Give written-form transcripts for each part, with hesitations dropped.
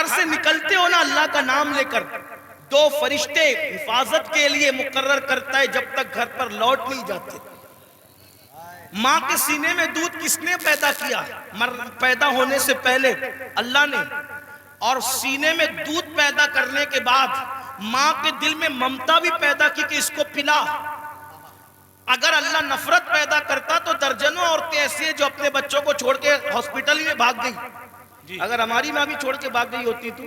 گھر سے نکلتے ہو نا اللہ کا نام لے کر، 2 فرشتے حفاظت کے لیے مقرر کرتا ہے جب تک گھر پر لوٹ نہیں جاتے۔ ماں کے سینے میں دودھ کس نے پیدا کیا؟ پیدا ہونے سے پہلے اللہ نے، اور سینے میں دودھ پیدا کرنے کے بعد ماں کے دل میں ممتا بھی پیدا کی کہ اس کو پلا۔ اگر اللہ نفرت پیدا کرتا تو درجنوں عورتیں ایسی ہیں جو اپنے بچوں کو چھوڑ کے ہاسپٹل میں بھاگ گئی۔ اگر ہماری ماں بھی چھوڑ کے بھاگ گئی ہوتی تو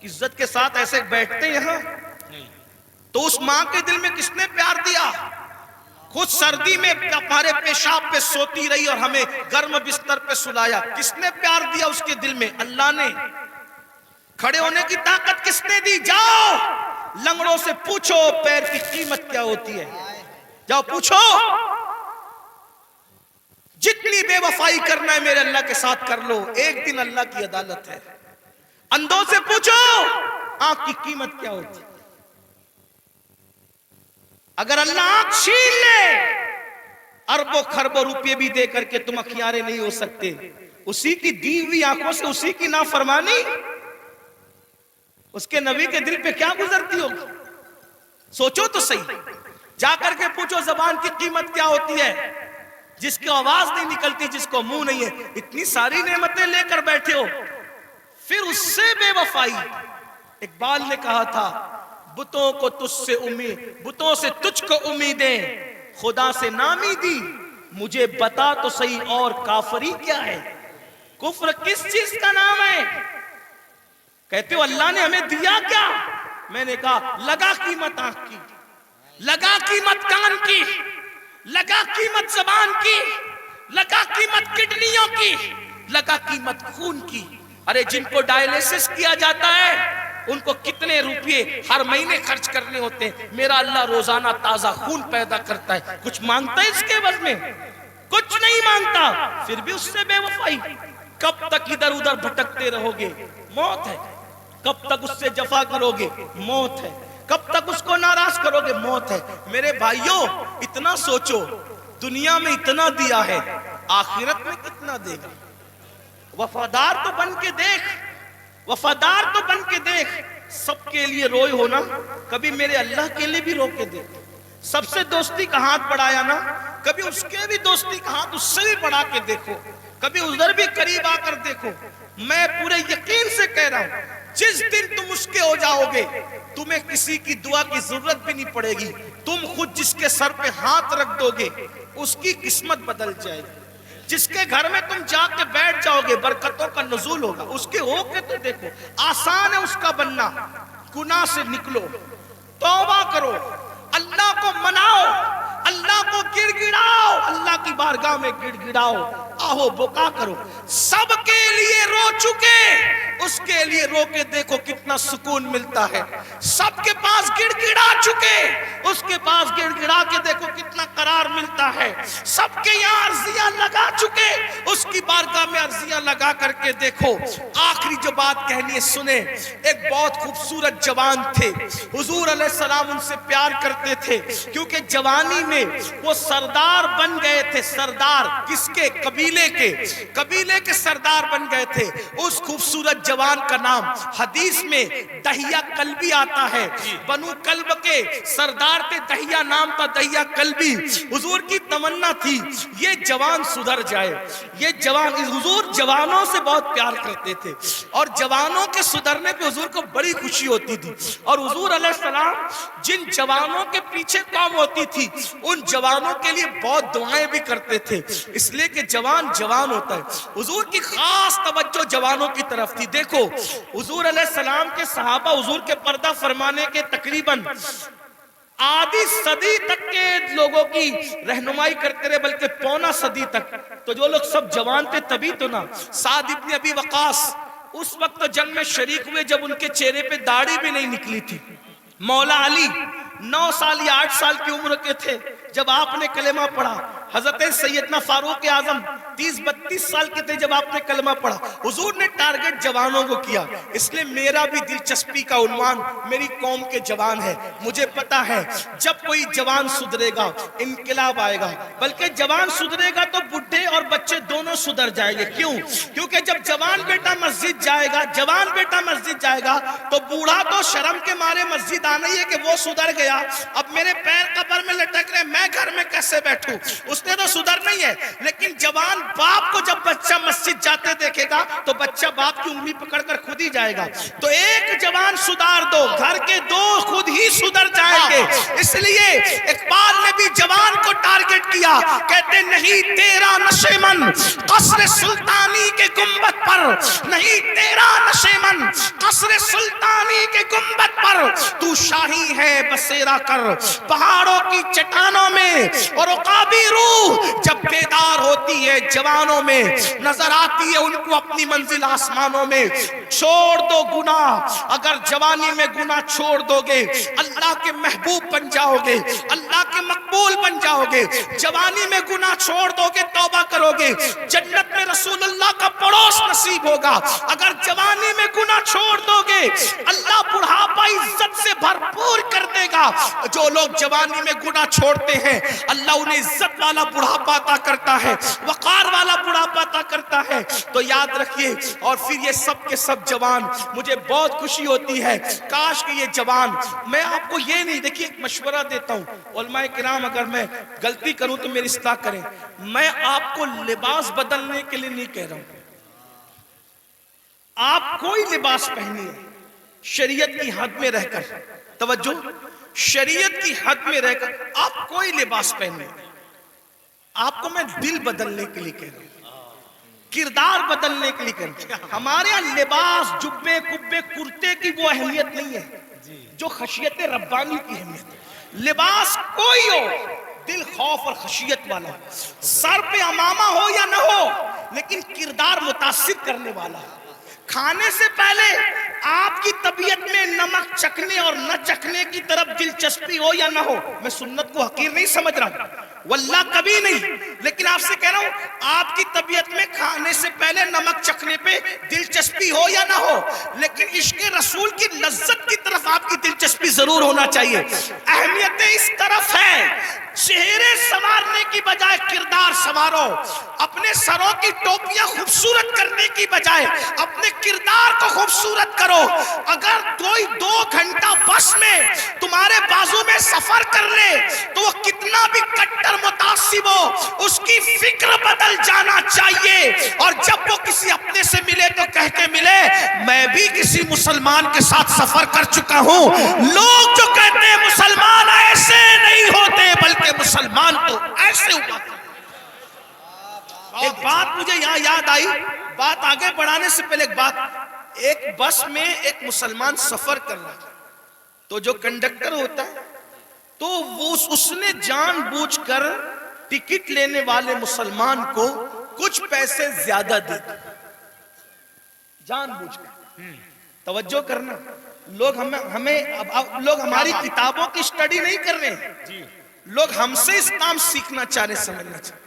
عزت کے ساتھ ایسے بیٹھتے یہاں؟ تو اس ماں کے دل میں کس نے پیار دیا؟ خود سردی میں ہمارے پیشاب پہ سوتی رہی اور ہمیں گرم بستر پہ سلایا، کس نے پیار دیا اس کے دل میں؟ اللہ نے۔ کھڑے ہونے کی طاقت کس نے دی؟ جاؤ لنگڑوں سے پوچھو پیر کی قیمت کیا ہوتی ہے، جاؤ پوچھو۔ جتنی بے وفائی کرنا ہے میرے اللہ کے ساتھ کر لو، ایک دن اللہ کی عدالت ہے۔ اندھوں سے پوچھو آنکھ کی قیمت کیا ہوتی ہے۔ اگر اللہ آنکھ چھین لے، اربوں خربوں روپے بھی دے کر کے تم اخیارے نہیں ہو سکتے۔ اسی کی دی ہوئی آنکھوں سے اسی کی نافرمانی اس کے نبی کے دل پہ کیا گزرتی ہوگی؟ سوچو تو صحیح، جا کر کے پوچھو زبان کی قیمت کیا ہوتی ہے، جس کی آواز نہیں نکلتی، جس کو منہ نہیں ہے، اتنی ساری نعمتیں لے کر بیٹھے ہو، پھر اس سے بے وفائی۔ اقبال نے کہا تھا بتوں کو تجھ سے امید، بتوں سے تجھ کو امیدیں، خدا سے نامی دی، مجھے بتا تو صحیح اور کافری کیا ہے؟ کفر کس چیز کا نام ہے؟ کہتے ہو اللہ نے ہمیں دیا کیا؟ میں نے کہا لگا قیمت آنکھ کی، لگا قیمت کان کی، لگا قیمت زبان کی، لگا قیمت کڈنیوں کی، لگا قیمت خون کی۔ ارے جن کو ڈائلیسس کیا جاتا ہے ان کو کتنے روپے ہر مہینے خرچ کرنے ہوتے ہیں، میرا اللہ روزانہ تازہ خون پیدا کرتا ہے، کچھ مانگتا ہے اس کے عوض میں؟ کچھ نہیں مانگتا، پھر بھی اس سے بے وفائی۔ کب تک ادھر ادھر بھٹکتے رہو گے؟ موت ہے۔ کب تک اس سے جفا کرو گے؟ موت ہے۔ کب تک اس کو ناراض کرو گے؟ موت ہے۔ میرے بھائیوں اتنا سوچو، دنیا میں اتنا دیا ہے، آخرت میں کتنا دے گا؟ وفادار تو بن کے دیکھ، وفادار تو بن کے دیکھ۔ سب کے لیے روئے ہونا، کبھی میرے اللہ کے لیے بھی رو کے دیکھ۔ سب سے دوستی کا ہاتھ بڑھایا نا، کبھی اس کے بھی دوستی کا ہاتھ اس سے بھی بڑھا کے دیکھو، کبھی ادھر بھی قریب آ کر دیکھو۔ میں پورے یقین سے کہہ رہا ہوں جس دن تم اس کے ہو جاؤ گے تمہیں کسی کی دعا کی ضرورت بھی نہیں پڑے گی، تم خود جس کے سر پہ ہاتھ رکھ دو گے اس کی قسمت بدل جائے گی۔ جس کے گھر میں تم جا کے بیٹھ جاؤ گے برکتوں کا نزول ہوگا، اس کے ہو کے تو دیکھو۔ آسان ہے اس کا بننا، گناہ سے نکلو، توبہ کرو، اللہ کو مناؤ، اللہ کو گڑ گڑاؤ، اللہ کی بارگاہ میں گڑ گڑاؤ، آہو بکا کرو۔ سب کے لیے رو چکے، اس کے لیے رو کے دیکھو کتنا سکون ملتا ہے۔ سب کے پاس گڑ گڑا چکے، اس کے پاس گڑ گڑا کے دیکھو کتنا قرار ملتا ہے۔ سب کے یہاں عرضیاں لگا چکے، اس کی بارگاہ میں عرضیاں لگا کر کے دیکھو۔ آخری جو بات کہنی ہے سنیں۔ ایک بہت خوبصورت جوان تھے، حضور علیہ السلام ان سے پیار کرتے تھے کیونکہ جوانی میں وہ سردار بن گئے تھے۔ سردار کس کے؟ قبیلے کے، قبیلے کے سردار بن گئے تھے۔ اس خوبصورت جوان کا نام حدیث میں دہیہ کلبی آتا ہے۔ بنو کلب کے سردار تھے، دہیہ نام تھا، دہیہ کلبی۔ حضور کی تمنا تھی یہ جوان سدھر جائے، یہ جوان۔ حضور جوانوں سے بہت پیار کرتے تھے اور جوانوں کے سدھرنے پہ حضور کو بڑی خوشی ہوتی تھی۔ اور حضور علیہ السلام جن جوانوں کے پیچھے قوم ہوتی تھی ان جوانوں کے لیے بہت دعائیں بھی کرتے تھے، اس لیے کہ جوان جوان ہوتا ہے۔ حضور کی خاص توجہ جوانوں کی طرف تھی۔ دیکھو حضور علیہ السلام کے صحابہ حضور کے پردہ فرمانے کے تقریباً آدھی صدی تک کے لوگوں کی رہنمائی کرتے رہے، بلکہ پونا صدی تک۔ تو جو لوگ سب جوان تھے تبھی تو نا، سعد ابن ابی وقاص اس وقت جنگ میں شریک ہوئے جب ان کے چہرے پہ داڑھی بھی نہیں نکلی تھی۔ مولا علی 9 سال یا 8 سال کی عمر کے تھے جب آپ نے کلمہ پڑھا۔ حضرت سیدنا فاروق اعظم 30-32 سال کے تھے جب آپ نے کلمہ پڑھا. حضور نے ٹارگٹ جوانوں کو کیا. اس لیے میرا بھی دلچسپی کا عنوان میری قوم کے جوان ہے. مجھے پتا ہے جب کوئی جوان سدھرے گا انقلاب آئے گا. بلکہ جوان سدھرے گا تو بڈھے اور بچے دونوں سدھر جائیں گے. کیوں؟ کیونکہ جب جوان بیٹا مسجد جائے گا، جوان بیٹا مسجد جائے گا تو بوڑھا تو شرم کے مارے مسجد آنا ہی ہے کہ وہ سدھر گیا، اب میرے پیر قبر میں لٹک رہے، میں گھر میں کیسے بیٹھوں؟ اس نے تو سدھر نہیں ہے. لیکن جوان باپ کو جب بچہ مسجد جاتے دیکھے گا تو بچہ باپ کی انگلی پکڑ کر خود ہی جائے گا. تو ایک جوان سدھار دو، گھر کے دو خود ہی سدھر جائیں گے. اس لیے اقبال نے بھی جوان کو ٹارگٹ کیا. کہتے نہیں تیرا نشے من قصر سلطانی کے گنبد پر، نہیں تیرا نشے من قصر سلطانی کے گنبد پر، تو شاہی ہے بسیرا کر پہاڑوں کی چٹانوں میں. اور عقابی روح جب بیدار ہوتی ہے جوانوں میں، نظر آتی ہے ان کو اپنی منزل آسمانوں میں. چھوڑ دو گناہ، اگر جوانی میں گناہ چھوڑ دو گے اللہ کے محبوب بن جاؤ گے، اللہ کے مقبول بن جاؤ گے. جوانی میں گناہ چھوڑ دو گے، توبہ کرو گے، جنت میں رسول اللہ کا پڑوس نصیب ہوگا. اگر جوانی میں گناہ چھوڑ دو گے اللہ بڑھاپا عزت سے بھرپور کر دے گا. جو لوگ جوانی میں گناہ چھوڑتے ہیں اللہ انہیں عزت والا بڑھاپا عطا کرتا ہے، وقار والا بڑھاپا عطا کرتا ہے. تو یاد رکھیے. اور پھر یہ سب کے سب جوان، مجھے بہت خوشی ہوتی ہے کاش کہ یہ جوان، میں آپ کو یہ نہیں، دیکھیے ایک مشورہ دیتا ہوں علماء کرام، اگر میں غلطی کروں تو میری اصلاح کریں. میں آپ کو لباس بدلنے کے لیے نہیں کہہ رہا ہوں. آپ کوئی لباس پہنیے شریعت کی حد میں رہ کر، توجہ، شریعت کی حد میں رہ کر آپ کوئی لباس پہنے. آپ کو میں دل بدلنے کے لیے کہہ رہا ہوں، کردار بدلنے کے لیے کہہ رہا ہوں. ہمارے یہاں لباس جبے کبے کرتے کی وہ اہمیت نہیں ہے جو خشیت ربانی کی اہمیت ہے. لباس کوئی ہو، دل خوف اور خشیت والا ہو، سر پہ امامہ ہو یا نہ ہو، لیکن کردار متاثر کرنے والا ہو. کھانے سے پہلے آپ کی طبیعت میں نمک چکھنے اور نہ چکھنے کی طرف دلچسپی ہو یا نہ ہو. میں سنت کو حقیر نہیں سمجھ رہا ہوں، واللہ کبھی نہیں، لیکن آپ سے کہہ رہا ہوں آپ کی طبیعت میں کھانے سے پہلے نمک چکھنے پہ دلچسپی ہو یا نہ ہو، لیکن عشق رسول کی لذت کی طرف آپ کی دلچسپی ضرور ہونا چاہیے. اہمیت اس طرف ہے، چہرے سنوارنے کی بجائے کردار سنوارو. اپنے سروں کی ٹوپیاں خوبصورت کرنے کی بجائے اپنے کردار کو خوبصورت کرو. اگر کوئی 2 گھنٹہ بس میں تمہارے بازو میں سفر کر لے تو وہ کتنا بھی کٹر متعصب ہو، اس کی فکر بدل جانا چاہیے. اور جب وہ کسی اپنے سے ملے تو کہہ کے ملے میں بھی کسی مسلمان کے ساتھ سفر کر چکا ہوں. لوگ جو کہتے ہیں مسلمان ایسے نہیں ہوتے بلکہ مسلمان تو ایسے ہوا. ایک بات مجھے یہاں یاد آئی، بات آگے بڑھانے سے پہلے ایک بات. ایک بس میں ایک مسلمان سفر کر رہا تھا تو جو کنڈکٹر ہوتا ہے تو وہ اس نے جان بوجھ کر ٹکٹ لینے والے مسلمان کو کچھ پیسے زیادہ دے دی، جان بوجھ کر. توجہ کرنا، لوگ لوگ ہماری کتابوں کی سٹڈی نہیں کر رہے ہیں، لوگ ہم سے اسلام سیکھنا چاہ رہے، سمجھنا چاہ رہے.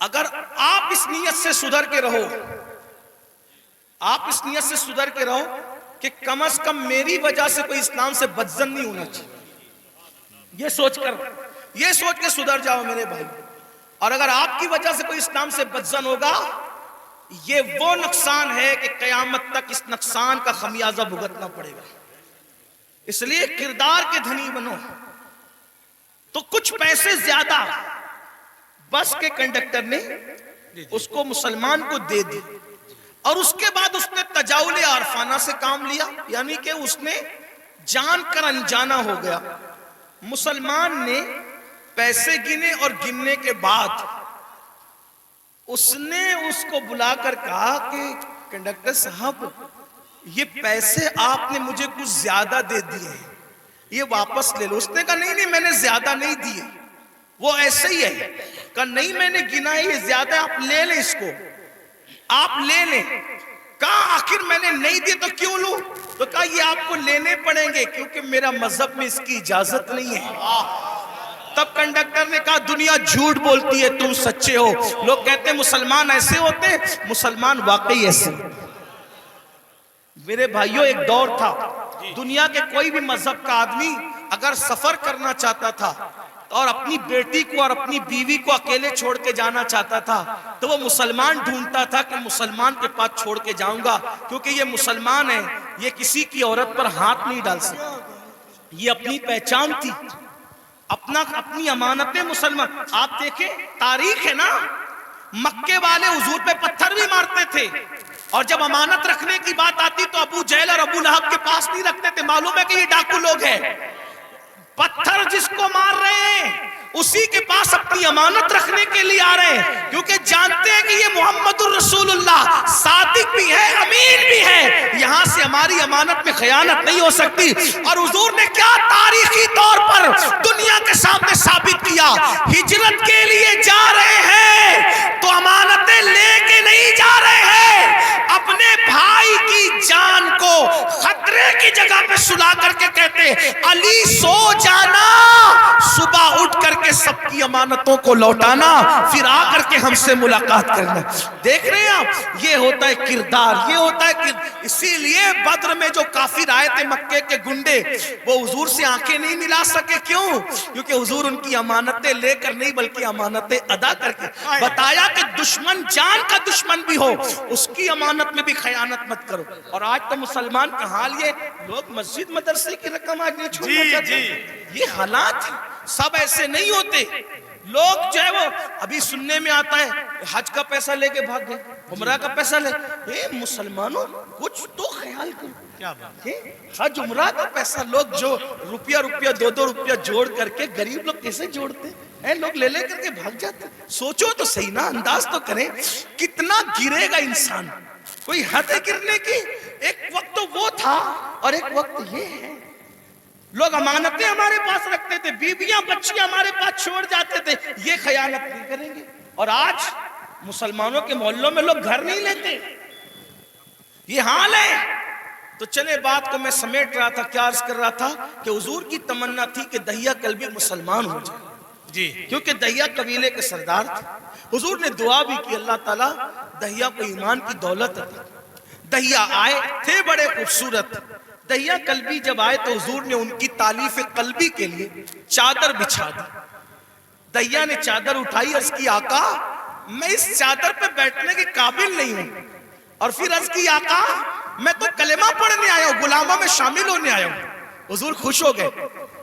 اگر آپ اس نیت سے سدھر کے رہو، آپ اس نیت سے سدھر کے رہو کہ کم از کم میری وجہ سے کوئی اسلام سے بدظن نہیں ہونا چاہیے، یہ سوچ کے سدھر جاؤ میرے بھائی. اور اگر آپ کی وجہ سے کوئی اسلام سے بدظن ہوگا، یہ وہ نقصان ہے کہ قیامت تک اس نقصان کا خمیازہ بھگتنا پڑے گا. اس لیے کردار کے دھنی بنو. تو کچھ پیسے زیادہ بس کے کنڈکٹر نے اس کو مسلمان کو دے دی، اور اس کے بعد اس نے تجاول عارفانہ سے کام لیا، یعنی کہ اس نے جان کر انجانا ہو گیا. مسلمان نے پیسے گنے اور گننے کے بعد اس نے اس کو بلا کر کہا کہ کنڈکٹر صاحب یہ پیسے آپ نے مجھے کچھ زیادہ دے دیے ہیں، یہ واپس لے لو. اس نے کہا نہیں میں نے زیادہ نہیں دیے، وہ ایسے ہی ہے. کہا نہیں میں نے گنا ہے، یہ زیادہ، آپ لے لیں اس کو، آپ لے لیں. کہا آخر میں نے نہیں دی تو کیوں لوں؟ تو کہا یہ آپ کو لینے پڑیں گے کیونکہ میرا مذہب میں اس کی اجازت نہیں ہے. تب کنڈکٹر نے کہا دنیا جھوٹ بولتی ہے، تم سچے ہو۔ لوگ کہتے ہیں مسلمان ایسے ہوتے، مسلمان واقعی ایسے۔ میرے بھائیوں، ایک دور تھا دنیا کے کوئی بھی مذہب کا آدمی اگر سفر کرنا چاہتا تھا اور اپنی بیٹی کو اور اپنی بیوی کو اکیلے چھوڑ کے جانا چاہتا تھا تو وہ مسلمان ڈھونڈتا تھا کہ مسلمان کے پاس چھوڑ کے جاؤں گا، کیونکہ یہ مسلمان ہے، یہ کسی کی عورت پر ہاتھ نہیں ڈال سکتا۔ یہ اپنی پہچان تھی، اپنی امانتیں مسلمان۔ آپ دیکھیں تاریخ ہے نا، مکے والے حضور پہ پتھر بھی مارتے تھے، اور جب امانت رکھنے کی بات آتی تو ابو جہل اور ابو لہب کے پاس نہیں رکھتے تھے۔ معلوم ہے کہ یہ ڈاکو لوگ ہیں، پتھر جس کو مار رہے ہیں اسی کے پاس اپنی امانت رکھنے کے لیے آ رہے ہیں، کیونکہ جانتے ہیں کہ یہ محمد الرسول اللہ صادق بھی ہے، امین بھی ہے، یہاں سے ہماری امانت میں خیانت نہیں ہو سکتی۔ اور حضور نے کیا تاریخی طور پر دنیا کے سامنے ثابت کیا، ہجرت کے لیے جا رہے ہیں تو امانتیں لے کے نہیں جا رہے ہیں، اپنے بھائی کی جان کو خطرے کی جگہ پہ سلا کر کے کہتے علی سو جانا، صبح اٹھ کر کے سب کی امانتوں کو لوٹانا، پھر آ کر کے ہم سے ملاقات کرنا۔ دیکھ رہے ہیں آپ، یہ ہوتا ہے کردار، یہ ہوتا ہے اسی لیے بدر میں جو کافر آئے تھے مکے کے گنڈے، وہ حضور سے آنکھیں نہیں ملا سکے۔ کیوں؟ کیونکہ حضور ان کی امانتیں لے کر نہیں بلکہ امانتیں ادا کر کے بتایا کہ دشمن جان کا دشمن بھی ہو اس کی امانت میں بھی خیانت مت کرو۔ اور آج تو مسلمان کا حال یہ، لوگ مسجد مدرسے کی رقم آج نہیں چھوڑنا چاہتے، یہ حالات سب ایسے نہیں ہوتے۔ لوگ جو ہے وہ ابھی سننے میں آتا ہے حج کا پیسہ لے کے بھاگ گئے، عمرہ کا پیسہ لے، اے مسلمانوں کچھ تو خیال کرو، کیا بات ہے؟ حج عمرہ کا پیسہ لوگ جو روپیہ 2 روپیہ جوڑ کر کے، غریب لوگ کیسے جوڑتے ہیں، لوگ لے لے کر کے بھاگ جاتے۔ سوچو تو صحیح نا، انداز تو کریں کتنا گرے گا انسان، کوئی حد ہے گرنے کی؟ ایک وقت تو وہ تھا اور ایک وقت یہ ہے۔ لوگ امانتیں ہمارے پاس رکھتے تھے، بیویاں بچیاں ہمارے پاس چھوڑ جاتے تھے، یہ خیانت نہیں کریں گے۔ اور آج مسلمانوں کے محلوں میں لوگ گھر نہیں لیتے، یہ حال ہے۔ تو چلے بات کو میں سمیٹ رہا تھا، کیا عرض کر رہا تھا کہ حضور کی تمنا تھی کہ دہیا کلبی مسلمان ہو جائے، جی، کیونکہ دہیا قبیلے کے سردار تھے۔ حضور نے دعا بھی کی اللہ تعالیٰ دہیا کو ایمان کی دولت عطا۔ دہیا آئے تھے بڑے خوبصورت، دہیا قلبی جب آئے تو حضور نے ان کی تالیف قلبی کے لیے چادر بچھا دی۔ دہیا نے چادر اٹھائی، عرض کی آقا میں اس چادر پہ بیٹھنے کے قابل نہیں ہوں، اور پھر عرض کی آقا میں تو کلمہ پڑھنے آیا ہوں، غلاموں میں شامل ہونے آیا ہوں۔ حضور خوش ہو گئے،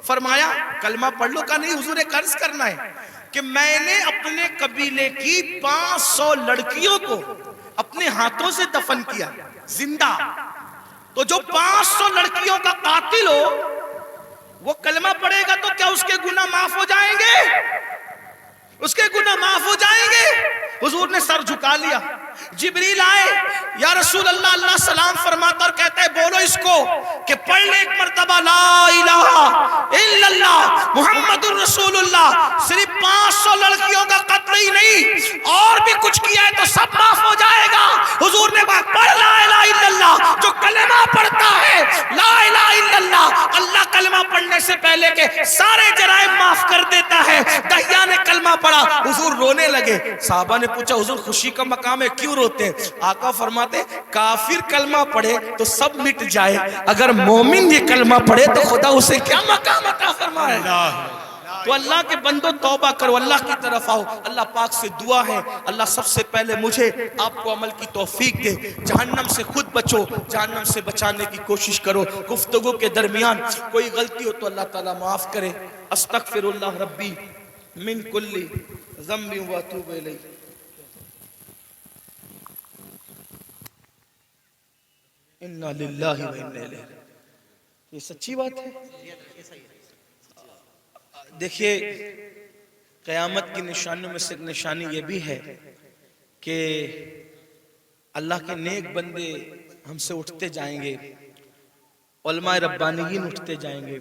فرمایا کلمہ پڑھ لو۔ کا نہیں، حضور ایک عرض کرنا ہے کہ میں نے اپنے قبیلے کی 500 لڑکیوں کو اپنے ہاتھوں سے دفن کیا زندہ، تو جو 500 لڑکیوں کا قاتل ہو وہ کلمہ پڑھے گا تو کیا اس کے گناہ معاف ہو جائیں گے؟ اس کے گناہ معاف ہو جائیں گے؟ حضور نے سر جھکا لیا۔ جبریل آئے، یا رسول اللہ، اللہ سلام فرماتا اور کہتا ہے بولو اس کو کہ پڑھ لے ایک مرتبہ لا الہ الا اللہ محمد الرسول اللہ۔ صرف 500 لڑکیوں کا قتل ہی نہیں، اور بھی کچھ کیا ہے تو سب معاف ہو جائے گا۔ حضور نے کہا پڑھ لا الہ الا اللہ۔ جو کلمہ پڑھتا ہے لا الہ الا اللہ، اللہ کلمہ پڑھنے سے پہلے کے سارے جرائم معاف کر دیتا ہے۔ دہیا نے کلمہ پڑھا، حضور رونے لگے۔ صحابہ نے پوچھا حضور خوشی کا مقام ہے کیوں روتے ہیں؟ آقا فرماتے کافر کلمہ پڑھے تو سب مٹ جائے، اگر مومن یہ کلمہ پڑھے تو خدا اسے کیا مقام عطا فرمائے۔ تو اللہ کے بندو توبہ کرو، اللہ کی طرف آؤ۔ اللہ پاک سے دعا ہے اللہ سب سے پہلے مجھے آپ کو عمل کی توفیق دے، جہنم سے خود بچو، جہنم سے بچانے کی کوشش کرو۔ گفتگو کے درمیان کوئی غلطی ہو تو اللہ تعالیٰ معاف کرے۔ استغفر اللہ ربی من کل ذنب واتوب الیہ۔ انا للہ و انا الیہ۔ یہ سچی بات ہے۔ دیکھیے قیامت کی نشانیوں میں سے ایک نشانی یہ بھی ہے کہ اللہ کے نیک بندے ہم سے اٹھتے جائیں گے، علماء ربانیین اٹھتے جائیں گے،